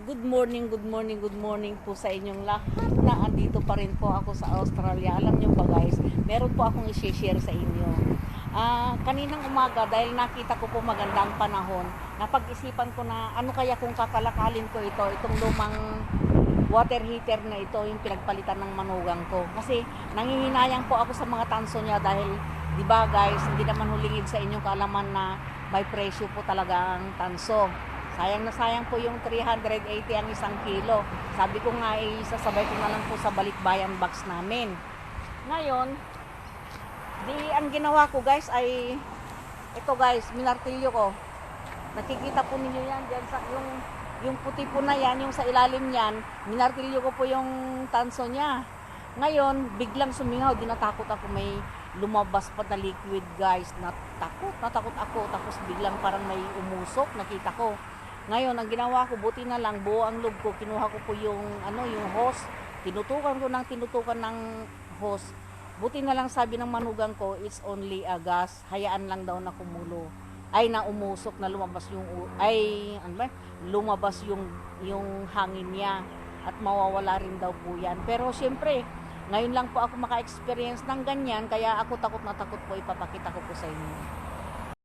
Good morning, good morning, good morning po sa inyong lahat na andito pa rin po ako sa Australia. Alam nyo ba guys, meron po akong i-share sa inyo. Kaninang umaga, dahil nakita ko po magandang panahon, napag-isipan ko na ano kaya kung kakalakalin ko itong lumang water heater na ito, yung pinagpalitan ng manugang ko. Kasi nangihinayang po ako sa mga tanso niya dahil, di ba guys, hindi naman hulingid sa inyong kaalaman na may presyo po talaga ang tanso. Sayang na sayang po yung 380 ang isang kilo. Sabi ko nga sasabay ko na lang po sa balikbayan box namin. Ngayon, ang ginawa ko guys ay ito guys, minartilyo ko. Nakikita po ninyo yan diyan sa yung puti po na yan, yung sa ilalim niyan, minartilyo ko po yung tanso niya. Ngayon, biglang sumingaw, dinatakot ako, may lumabas pa na liquid guys. Natakot ako, tapos biglang parang may umusok, nakita ko. Ngayon, ang ginawa ko, buti na lang, buo ang loob ko, kinuha ko po yung hose, tinutukan ng hose. Buti na lang sabi ng manugang ko, it's only a gas, hayaan lang daw na kumulo. Ay, na umusok, na lumabas lumabas yung hangin niya at mawawala rin daw po yan. Pero syempre, ngayon lang po ako maka-experience ng ganyan, kaya ako takot na takot po, ipapakita ko po sa inyo.